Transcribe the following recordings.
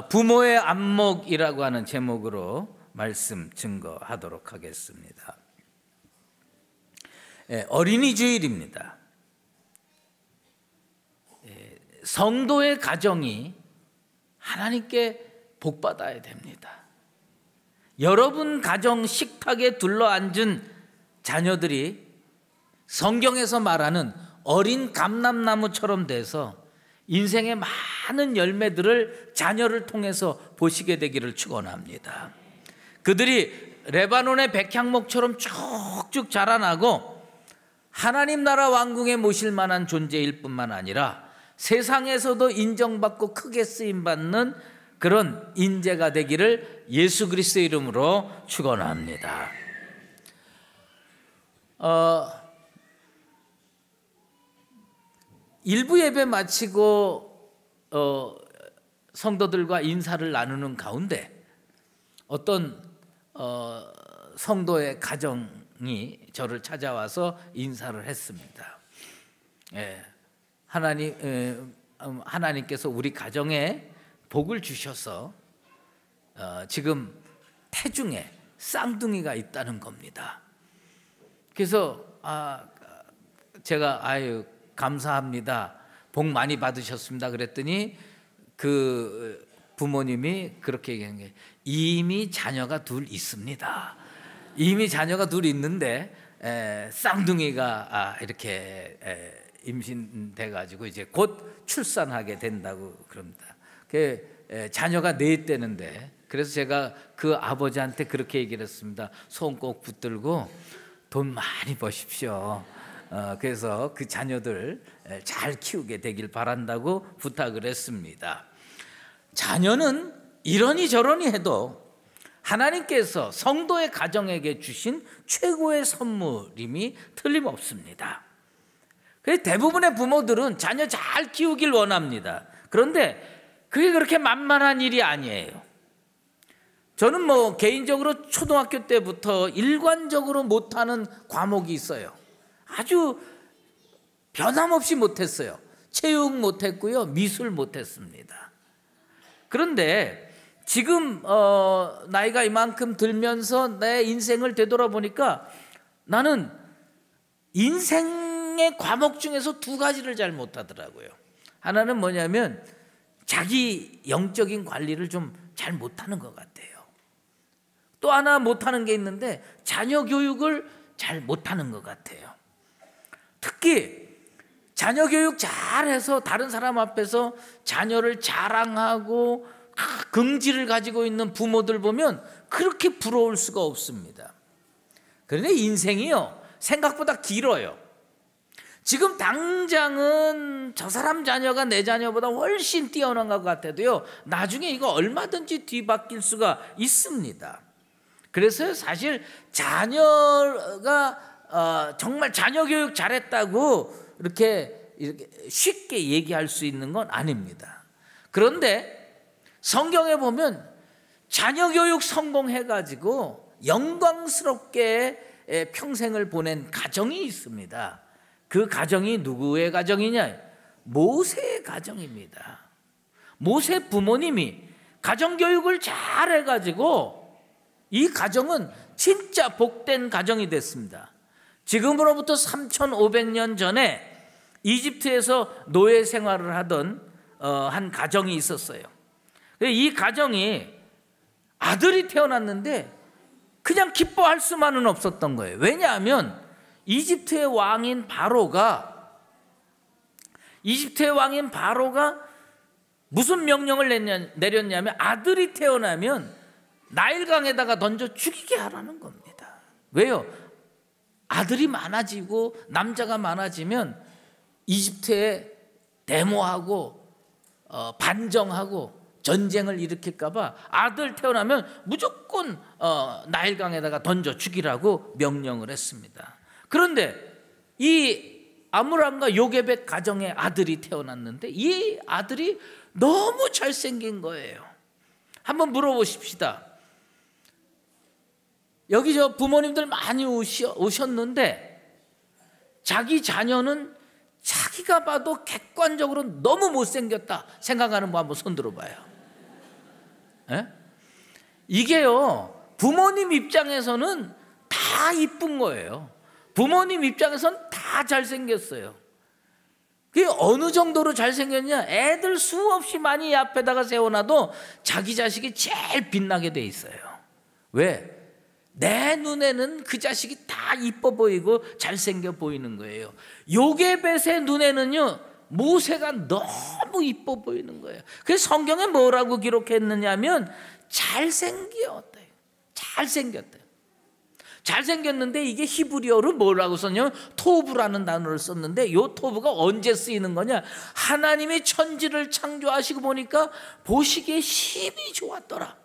부모의 안목이라고 하는 제목으로 말씀 증거하도록 하겠습니다. 어린이 주일입니다. 성도의 가정이 하나님께 복받아야 됩니다. 여러분 가정 식탁에 둘러앉은 자녀들이 성경에서 말하는 어린 감람나무처럼 돼서 인생의 많은 열매들을 자녀를 통해서 보시게 되기를 축원합니다. 그들이 레바논의 백향목처럼 쭉쭉 자라나고 하나님 나라 왕궁에 모실 만한 존재일 뿐만 아니라 세상에서도 인정받고 크게 쓰임받는 그런 인재가 되기를 예수 그리스도의 이름으로 축원합니다. 일부 예배 마치고 성도들과 인사를 나누는 가운데 어떤 성도의 가정이 저를 찾아와서 인사를 했습니다. 하나님께서 우리 가정에 복을 주셔서 지금 태중에 쌍둥이가 있다는 겁니다. 그래서 제가 감사합니다. 복 많이 받으셨습니다. 그랬더니 그 부모님이 그렇게 얘기한 게 이미 자녀가 둘 있습니다. 이미 자녀가 둘 있는데 쌍둥이가 이렇게 임신돼 가지고 이제 곧 출산하게 된다고 그럽니다. 자녀가 넷 되는데 그래서 제가 그 아버지한테 그렇게 얘기를 했습니다. 손 꼭 붙들고 돈 많이 버십시오. 그래서 그 자녀들 잘 키우게 되길 바란다고 부탁을 했습니다. 자녀는 이러니 저러니 해도 하나님께서 성도의 가정에게 주신 최고의 선물임이 틀림없습니다. 그래서 대부분의 부모들은 자녀 잘 키우길 원합니다. 그런데 그게 그렇게 만만한 일이 아니에요. 저는 개인적으로 초등학교 때부터 일관적으로 못하는 과목이 있어요. 아주 변함없이 못했어요. 체육 못했고요, 미술 못했습니다. 그런데 지금 나이가 이만큼 들면서 내 인생을 되돌아보니까 나는 인생의 과목 중에서 두 가지를 잘 못하더라고요. 하나는 뭐냐면 자기 영적인 관리를 좀 잘 못하는 것 같아요. 또 하나 못하는 게 있는데 자녀 교육을 잘 못하는 것 같아요. 특히 자녀 교육 잘해서 다른 사람 앞에서 자녀를 자랑하고 긍지를 가지고 있는 부모들 보면 그렇게 부러울 수가 없습니다. 그런데 인생이요 생각보다 길어요. 지금 당장은 저 사람 자녀가 내 자녀보다 훨씬 뛰어난 것 같아도요 나중에 이거 얼마든지 뒤바뀔 수가 있습니다. 그래서 사실 자녀가 정말 자녀 교육 잘했다고 이렇게 쉽게 얘기할 수 있는 건 아닙니다. 그런데 성경에 보면 자녀 교육 성공해가지고 영광스럽게 평생을 보낸 가정이 있습니다. 그 가정이 누구의 가정이냐? 모세의 가정입니다. 모세 부모님이 가정교육을 잘해가지고 이 가정은 진짜 복된 가정이 됐습니다. 지금으로부터 3,500년 전에 이집트에서 노예 생활을 하던 한 가정이 있었어요. 이 가정이 아들이 태어났는데 그냥 기뻐할 수만은 없었던 거예요. 왜냐하면 이집트의 왕인 바로가 무슨 명령을 내렸냐면 아들이 태어나면 나일강에다가 던져 죽이게 하라는 겁니다. 왜요? 아들이 많아지고 남자가 많아지면 이집트에 데모하고 반정하고 전쟁을 일으킬까 봐 아들 태어나면 무조건 나일강에다가 던져 죽이라고 명령을 했습니다. 그런데 이 아므람과 요게벳 가정에 아들이 태어났는데 이 아들이 너무 잘생긴 거예요. 한번 물어보십시다. 여기 저 부모님들 많이 오셨는데 자기 자녀는 자기가 봐도 객관적으로 너무 못생겼다 생각하는 분 한번 손 들어봐요. 예? 이게요, 부모님 입장에서는 다 이쁜 거예요. 부모님 입장에서는 다 잘생겼어요. 그게 어느 정도로 잘생겼냐? 애들 수없이 많이 앞에다가 세워놔도 자기 자식이 제일 빛나게 돼 있어요. 왜? 내 눈에는 그 자식이 다 이뻐 보이고 잘생겨 보이는 거예요. 요게벳의 눈에는요, 모세가 너무 이뻐 보이는 거예요. 그래서 성경에 뭐라고 기록했느냐면 잘생겼대요. 잘생겼대요. 잘생겼는데 이게 히브리어로 뭐라고 썼냐면 토브라는 단어를 썼는데, 이 토브가 언제 쓰이는 거냐? 하나님이 천지를 창조하시고 보니까 보시기에 심히 좋았더라.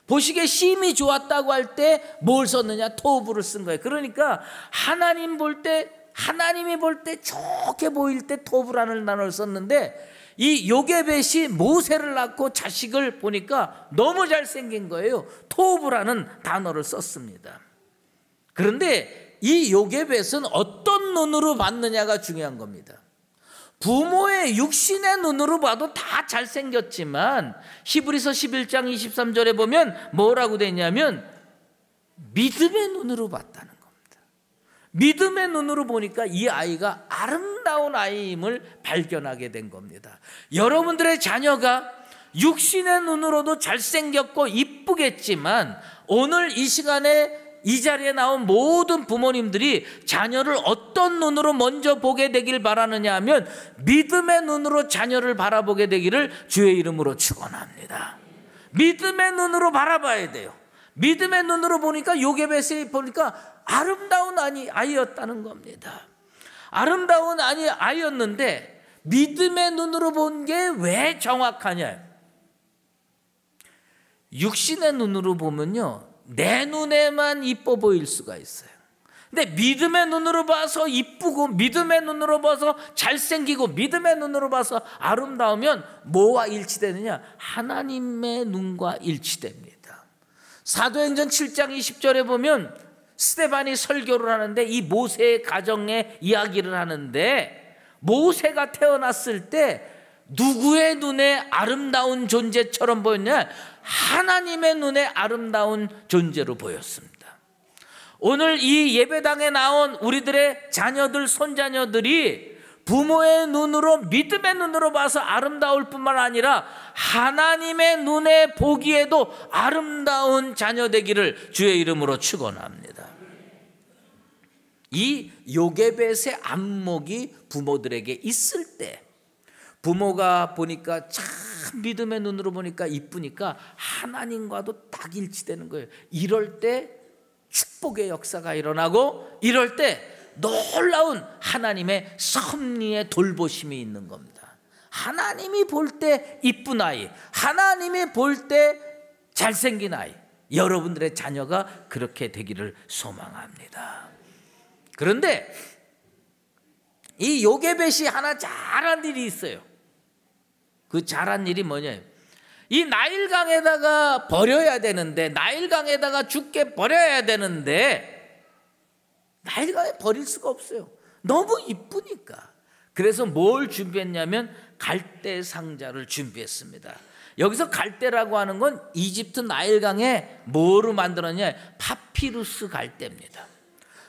보시기에 심히 좋았다고 할 때 뭘 썼느냐? 토브를 쓴 거예요. 그러니까 하나님이 볼 때 좋게 보일 때 토브라는 단어를 썼는데, 이 요게벳이 모세를 낳고 자식을 보니까 너무 잘생긴 거예요. 토브라는 단어를 썼습니다. 그런데 이 요게벳은 어떤 눈으로 봤느냐가 중요한 겁니다. 부모의 육신의 눈으로 봐도 다 잘생겼지만 히브리서 11장 23절에 보면 뭐라고 되냐면 믿음의 눈으로 봤다는 겁니다. 믿음의 눈으로 보니까 이 아이가 아름다운 아이임을 발견하게 된 겁니다. 여러분들의 자녀가 육신의 눈으로도 잘생겼고 이쁘겠지만, 오늘 이 시간에 이 자리에 나온 모든 부모님들이 자녀를 어떤 눈으로 먼저 보게 되길 바라느냐 하면 믿음의 눈으로 자녀를 바라보게 되기를 주의 이름으로 축원합니다. 믿음의 눈으로 바라봐야 돼요. 믿음의 눈으로 보니까 요게벳이 보니까 아름다운 아이였다는 겁니다. 아름다운 아이였는데 믿음의 눈으로 본 게 왜 정확하냐? 육신의 눈으로 보면요, 내 눈에만 이뻐 보일 수가 있어요. 근데 믿음의 눈으로 봐서 이쁘고, 믿음의 눈으로 봐서 잘생기고, 믿음의 눈으로 봐서 아름다우면 뭐와 일치되느냐? 하나님의 눈과 일치됩니다. 사도행전 7장 20절에 보면 스데반이 설교를 하는데 이 모세의 가정의 이야기를 하는데, 모세가 태어났을 때 누구의 눈에 아름다운 존재처럼 보였냐? 하나님의 눈에 아름다운 존재로 보였습니다. 오늘 이 예배당에 나온 우리들의 자녀들, 손자녀들이 부모의 눈으로, 믿음의 눈으로 봐서 아름다울 뿐만 아니라 하나님의 눈에 보기에도 아름다운 자녀 되기를 주의 이름으로 축원합니다. 이 요게벳의 안목이 부모들에게 있을 때, 부모가 보니까 참 믿음의 눈으로 보니까 이쁘니까 하나님과도 딱 일치되는 거예요. 이럴 때 축복의 역사가 일어나고, 이럴 때 놀라운 하나님의 섭리의 돌보심이 있는 겁니다. 하나님이 볼 때 이쁜 아이, 하나님이 볼 때 잘생긴 아이, 여러분들의 자녀가 그렇게 되기를 소망합니다. 그런데 이 요게벳이 하나 잘한 일이 있어요. 그 잘한 일이 뭐냐? 이 나일강에다가 버려야 되는데, 나일강에다가 죽게 버려야 되는데 나일강에 버릴 수가 없어요. 너무 이쁘니까. 그래서 뭘 준비했냐면 갈대 상자를 준비했습니다. 여기서 갈대라고 하는 건 이집트 나일강에 뭐로 만들었냐? 파피루스 갈대입니다.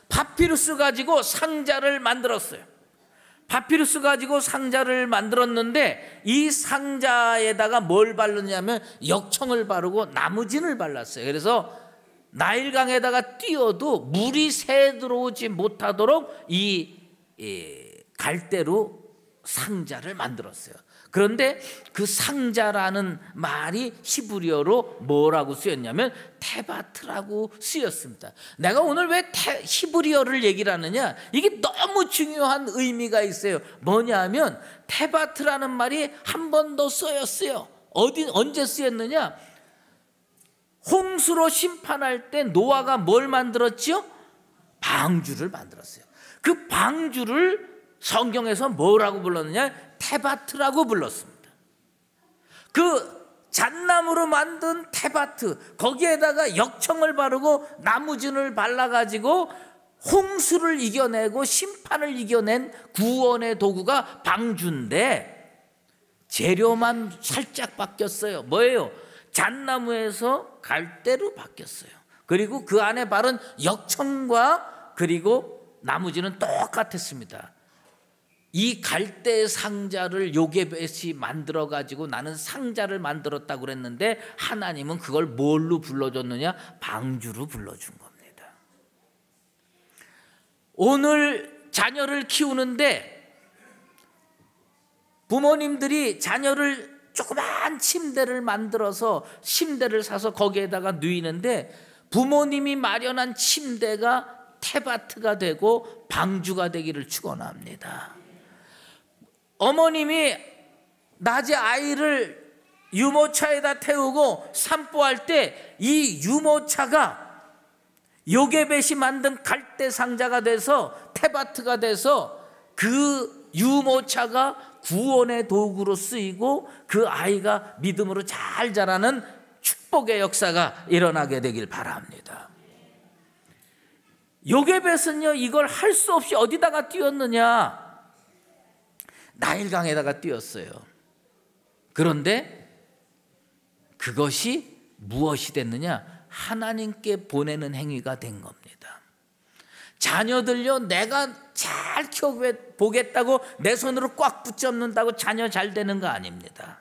파피루스 가지고 상자를 만들었어요. 파피루스 가지고 상자를 만들었는데 이 상자에다가 뭘 바르냐면 역청을 바르고 나무진을 발랐어요. 그래서 나일강에다가 띄어도 물이 새 들어오지 못하도록 이 갈대로 상자를 만들었어요. 그런데 그 상자라는 말이 히브리어로 뭐라고 쓰였냐면 테바트라고 쓰였습니다. 내가 오늘 왜 히브리어를 얘기를 하느냐? 이게 너무 중요한 의미가 있어요. 뭐냐면 테바트라는 말이 한 번 더 쓰였어요. 언제 쓰였느냐? 홍수로 심판할 때 노아가 뭘 만들었지요? 방주를 만들었어요. 그 방주를 성경에서 뭐라고 불렀느냐? 테바트라고 불렀습니다. 그 잣나무로 만든 테바트, 거기에다가 역청을 바르고 나무진을 발라가지고 홍수를 이겨내고 심판을 이겨낸 구원의 도구가 방주인데 재료만 살짝 바뀌었어요. 뭐예요? 잣나무에서 갈대로 바뀌었어요. 그리고 그 안에 바른 역청과 그리고 나머지는 똑같았습니다. 이 갈대 상자를 요게벳이 만들어 가지고 나는 상자를 만들었다고 그랬는데 하나님은 그걸 뭘로 불러줬느냐? 방주로 불러준 겁니다. 오늘 자녀를 키우는데 부모님들이 자녀를 조그만 침대를 만들어서 침대를 사서 거기에다가 누이는데 부모님이 마련한 침대가 테바트가 되고 방주가 되기를 축원합니다. 어머님이 낮에 아이를 유모차에다 태우고 산보할 때 이 유모차가 요게벳이 만든 갈대 상자가 돼서 테바트가 돼서 그 유모차가 구원의 도구로 쓰이고 그 아이가 믿음으로 잘 자라는 축복의 역사가 일어나게 되길 바랍니다. 요게벳은요 이걸 할 수 없이 어디다가 띄웠느냐? 나일강에다가 띄웠어요. 그런데 그것이 무엇이 됐느냐? 하나님께 보내는 행위가 된 겁니다. 자녀들요 내가 잘 키워보겠다고 내 손으로 꽉 붙잡는다고 자녀 잘 되는 거 아닙니다.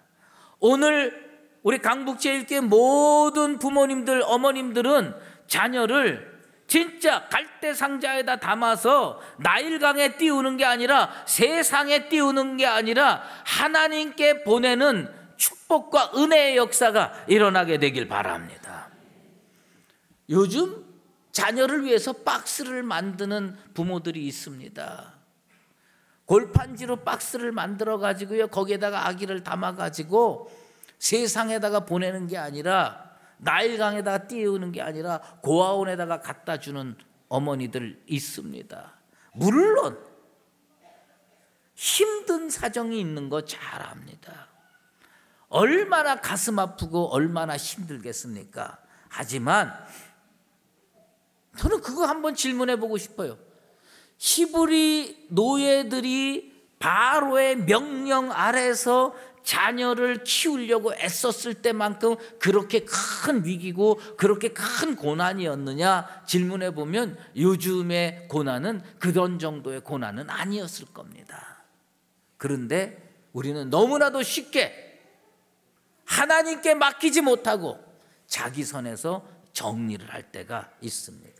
오늘 우리 강북제일교회 모든 부모님들 어머님들은 자녀를 진짜 갈대 상자에다 담아서 나일강에 띄우는 게 아니라 세상에 띄우는 게 아니라 하나님께 보내는 축복과 은혜의 역사가 일어나게 되길 바랍니다. 요즘 자녀를 위해서 박스를 만드는 부모들이 있습니다. 골판지로 박스를 만들어 가지고요 거기에다가 아기를 담아 가지고 세상에다가 보내는 게 아니라 나일강에다가 띄우는 게 아니라 고아원에다가 갖다 주는 어머니들 있습니다. 물론 힘든 사정이 있는 거 잘 압니다. 얼마나 가슴 아프고 얼마나 힘들겠습니까? 하지만 저는 그거 한번 질문해 보고 싶어요. 히브리 노예들이 바로의 명령 아래서 자녀를 키우려고 애썼을 때만큼 그렇게 큰 위기고 그렇게 큰 고난이었느냐 질문해 보면 요즘의 고난은 그런 정도의 고난은 아니었을 겁니다. 그런데 우리는 너무나도 쉽게 하나님께 맡기지 못하고 자기 선에서 정리를 할 때가 있습니다.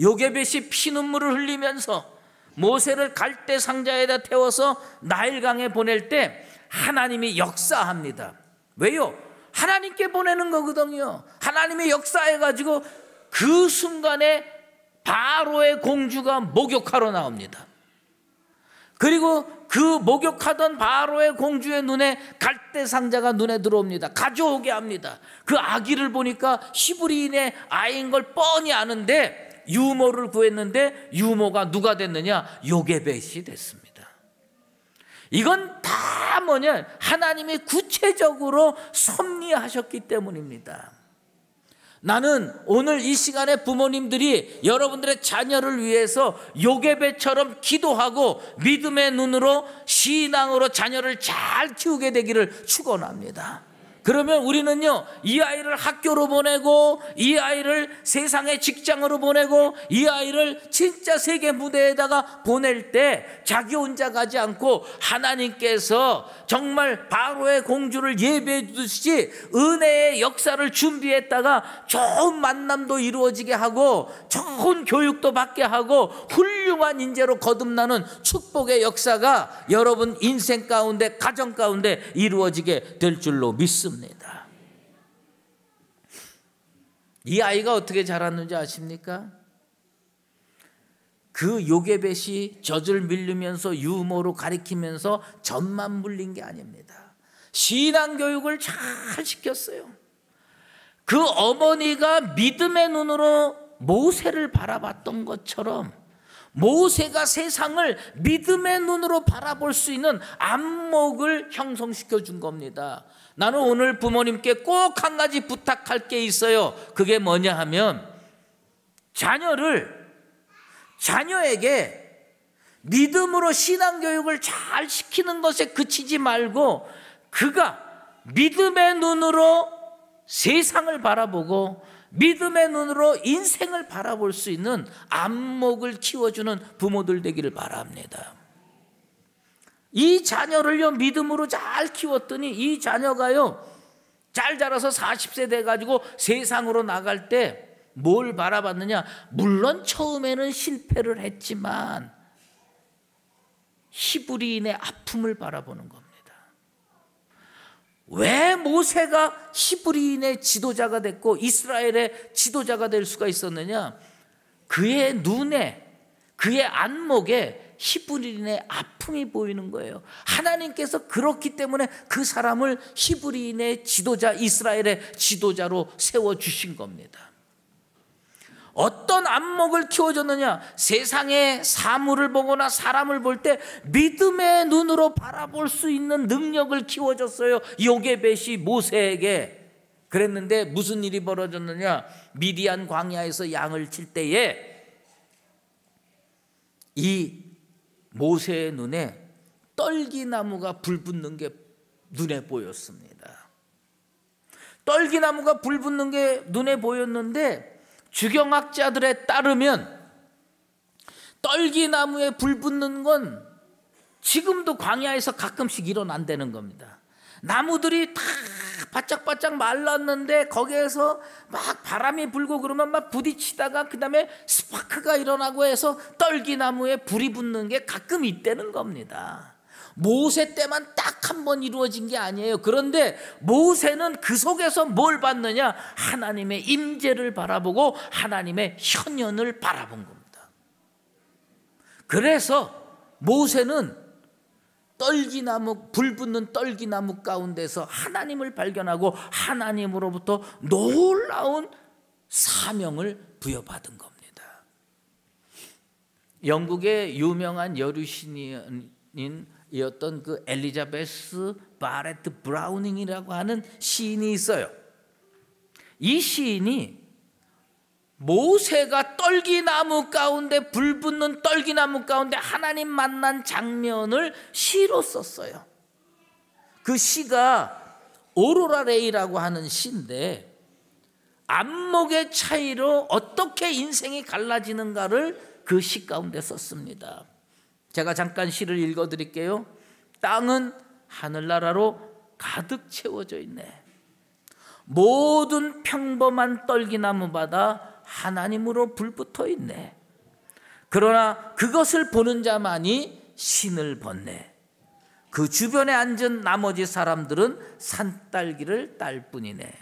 요게벳이 피눈물을 흘리면서 모세를 갈대 상자에다 태워서 나일강에 보낼 때 하나님이 역사합니다. 왜요? 하나님께 보내는 거거든요. 하나님이 역사해가지고 그 순간에 바로의 공주가 목욕하러 나옵니다. 그리고 그 목욕하던 바로의 공주의 눈에 갈대 상자가 눈에 들어옵니다. 가져오게 합니다. 그 아기를 보니까 히브리인의 아이인 걸 뻔히 아는데 유모를 구했는데 유모가 누가 됐느냐? 요게벳이 됐습니다. 이건 다 뭐냐? 하나님이 구체적으로 섭리하셨기 때문입니다. 나는 오늘 이 시간에 부모님들이 여러분들의 자녀를 위해서 요게벳처럼 기도하고 믿음의 눈으로 신앙으로 자녀를 잘 키우게 되기를 축원합니다. 그러면 우리는요 이 아이를 학교로 보내고 이 아이를 세상의 직장으로 보내고 이 아이를 진짜 세계 무대에다가 보낼 때 자기 혼자 가지 않고 하나님께서 정말 바로의 공주를 예배해 주듯이 은혜의 역사를 준비했다가 좋은 만남도 이루어지게 하고 좋은 교육도 받게 하고 훌륭한 인재로 거듭나는 축복의 역사가 여러분 인생 가운데 가정 가운데 이루어지게 될 줄로 믿습니다. 이 아이가 어떻게 자랐는지 아십니까? 그 요게벳이 젖을 밀리면서 유모로 가리키면서 젖만 물린 게 아닙니다. 신앙교육을 잘 시켰어요. 그 어머니가 믿음의 눈으로 모세를 바라봤던 것처럼 모세가 세상을 믿음의 눈으로 바라볼 수 있는 안목을 형성시켜 준 겁니다. 나는 오늘 부모님께 꼭 한 가지 부탁할 게 있어요. 그게 뭐냐 하면 자녀에게 믿음으로 신앙교육을 잘 시키는 것에 그치지 말고 그가 믿음의 눈으로 세상을 바라보고 믿음의 눈으로 인생을 바라볼 수 있는 안목을 키워주는 부모들 되기를 바랍니다. 이 자녀를요 믿음으로 잘 키웠더니 이 자녀가요 잘 자라서 40세 돼가지고 세상으로 나갈 때 뭘 바라봤느냐? 물론 처음에는 실패를 했지만 히브리인의 아픔을 바라보는 겁니다. 왜 모세가 히브리인의 지도자가 됐고 이스라엘의 지도자가 될 수가 있었느냐? 그의 눈에, 그의 안목에 히브리인의 아픔이 보이는 거예요. 하나님께서 그렇기 때문에 그 사람을 히브리인의 지도자, 이스라엘의 지도자로 세워주신 겁니다. 어떤 안목을 키워줬느냐? 세상의 사물을 보거나 사람을 볼 때 믿음의 눈으로 바라볼 수 있는 능력을 키워줬어요. 요게벳이 모세에게. 그랬는데 무슨 일이 벌어졌느냐? 미디안 광야에서 양을 칠 때에 이 모세의 눈에 떨기나무가 불 붙는 게 눈에 보였습니다. 떨기나무가 불 붙는 게 눈에 보였는데 주경학자들에 따르면 떨기나무에 불 붙는 건 지금도 광야에서 가끔씩 일어난다는 겁니다. 나무들이 다 바짝바짝 말랐는데 거기에서 막 바람이 불고 그러면 막 부딪히다가 그 다음에 스파크가 일어나고 해서 떨기나무에 불이 붙는 게 가끔 있다는 겁니다. 모세 때만 딱 한 번 이루어진 게 아니에요. 그런데 모세는 그 속에서 뭘 봤느냐? 하나님의 임재를 바라보고 하나님의 현현을 바라본 겁니다. 그래서 모세는 떨기나무, 불 붙는 떨기나무 가운데서 하나님을 발견하고 하나님으로부터 놀라운 사명을 부여받은 겁니다. 영국의 유명한 여류신인 이었던 그 엘리자베스 바레트 브라우닝이라고 하는 시인이 있어요. 이 시인이 모세가 떨기나무 가운데, 불 붙는 떨기나무 가운데 하나님 만난 장면을 시로 썼어요. 그 시가 오로라 레이라고 하는 시인데 안목의 차이로 어떻게 인생이 갈라지는가를 그 시 가운데 썼습니다. 제가 잠깐 시를 읽어드릴게요. 땅은 하늘나라로 가득 채워져 있네. 모든 평범한 떨기나무마다 하나님으로 불붙어 있네. 그러나 그것을 보는 자만이 신을 벗네. 그 주변에 앉은 나머지 사람들은 산딸기를 딸 뿐이네.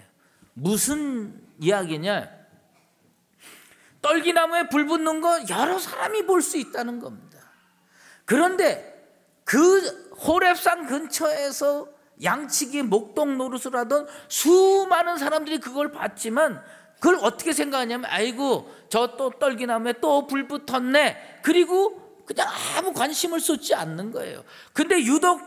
무슨 이야기냐? 떨기나무에 불 붙는 거 여러 사람이 볼 수 있다는 겁니다. 그런데 그 호렙산 근처에서 양치기 목동 노릇을 하던 수많은 사람들이 그걸 봤지만 그걸 어떻게 생각하냐면 아이고 저 또 떨기나무에 또 불 붙었네. 그리고 그냥 아무 관심을 쏟지 않는 거예요. 근데 유독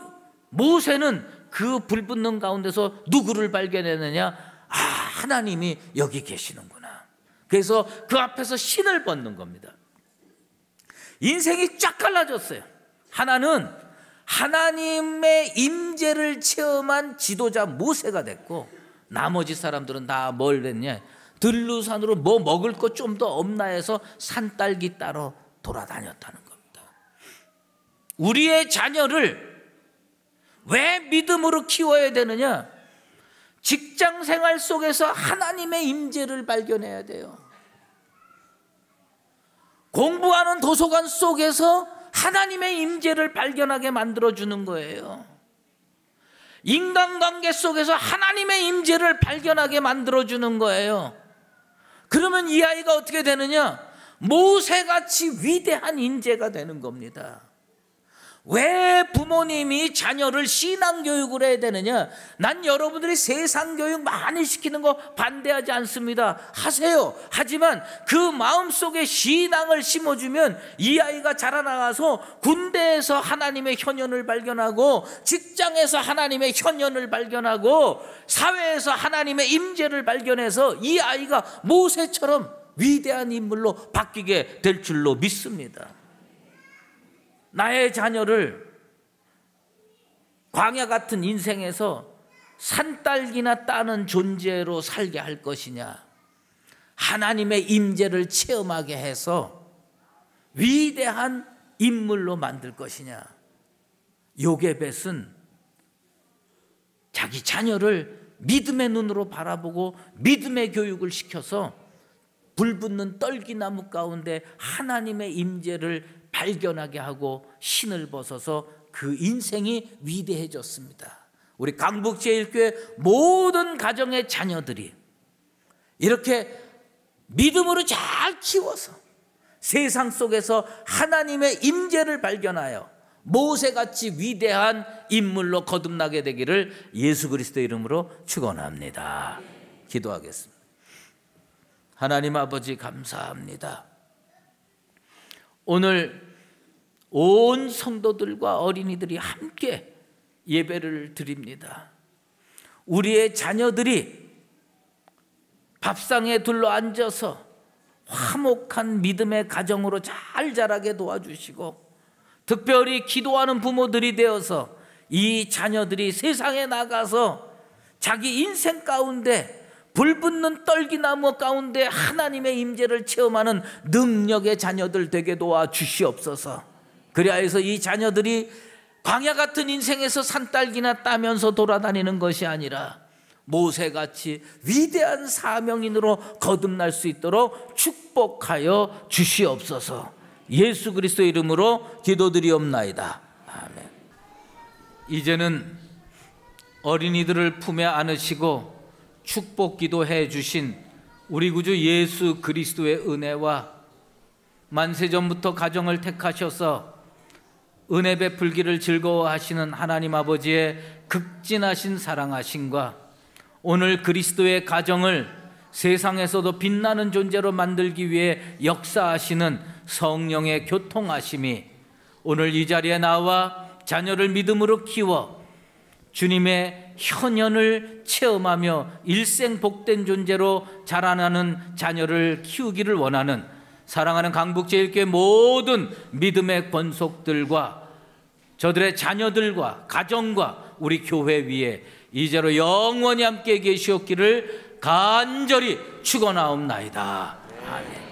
모세는 그 불 붙는 가운데서 누구를 발견했느냐? 아, 하나님이 여기 계시는구나. 그래서 그 앞에서 신을 벗는 겁니다. 인생이 쫙 갈라졌어요. 하나는 하나님의 임재를 체험한 지도자 모세가 됐고 나머지 사람들은 다 뭘 됐냐? 들루산으로 뭐 먹을 것 좀 더 없나 해서 산딸기 따러 돌아다녔다는 겁니다. 우리의 자녀를 왜 믿음으로 키워야 되느냐? 직장 생활 속에서 하나님의 임재를 발견해야 돼요. 공부하는 도서관 속에서 하나님의 임재를 발견하게 만들어주는 거예요. 인간관계 속에서 하나님의 임재를 발견하게 만들어주는 거예요. 그러면 이 아이가 어떻게 되느냐? 모세같이 위대한 인재가 되는 겁니다. 왜 부모님이 자녀를 신앙교육을 해야 되느냐? 난 여러분들이 세상교육 많이 시키는 거 반대하지 않습니다. 하세요. 하지만 그 마음속에 신앙을 심어주면 이 아이가 자라나가서 군대에서 하나님의 현현을 발견하고 직장에서 하나님의 현현을 발견하고 사회에서 하나님의 임재를 발견해서 이 아이가 모세처럼 위대한 인물로 바뀌게 될 줄로 믿습니다. 나의 자녀를 광야 같은 인생에서 산딸기나 따는 존재로 살게 할 것이냐, 하나님의 임재를 체험하게 해서 위대한 인물로 만들 것이냐. 요게벳은 자기 자녀를 믿음의 눈으로 바라보고 믿음의 교육을 시켜서 불붙는 떨기나무 가운데 하나님의 임재를 발견하게 하고 신을 벗어서 그 인생이 위대해졌습니다. 우리 강북제일교회 모든 가정의 자녀들이 이렇게 믿음으로 잘 키워서 세상 속에서 하나님의 임재를 발견하여 모세같이 위대한 인물로 거듭나게 되기를 예수 그리스도의 이름으로 축원합니다. 기도하겠습니다. 하나님 아버지 감사합니다. 오늘 온 성도들과 어린이들이 함께 예배를 드립니다. 우리의 자녀들이 밥상에 둘러앉아서 화목한 믿음의 가정으로 잘 자라게 도와주시고, 특별히 기도하는 부모들이 되어서 이 자녀들이 세상에 나가서 자기 인생 가운데 불붙는 떨기나무 가운데 하나님의 임재를 체험하는 능력의 자녀들 되게 도와주시옵소서. 그리하여서 이 자녀들이 광야 같은 인생에서 산딸기나 따면서 돌아다니는 것이 아니라 모세같이 위대한 사명인으로 거듭날 수 있도록 축복하여 주시옵소서. 예수 그리스도의 이름으로 기도드리옵나이다. 아멘. 이제는 어린이들을 품에 안으시고 축복 기도해 주신 우리 구주 예수 그리스도의 은혜와 만세전부터 가정을 택하셔서 은혜 베풀기를 즐거워하시는 하나님 아버지의 극진하신 사랑하심과 오늘 그리스도의 가정을 세상에서도 빛나는 존재로 만들기 위해 역사하시는 성령의 교통하심이 오늘 이 자리에 나와 자녀를 믿음으로 키워 주님의 현현을 체험하며 일생 복된 존재로 자라나는 자녀를 키우기를 원하는 사랑하는 강북제일교회 모든 믿음의 권속들과 저들의 자녀들과 가정과 우리 교회 위에 이제로 영원히 함께 계시옵기를 간절히 축원하옵나이다. 아멘.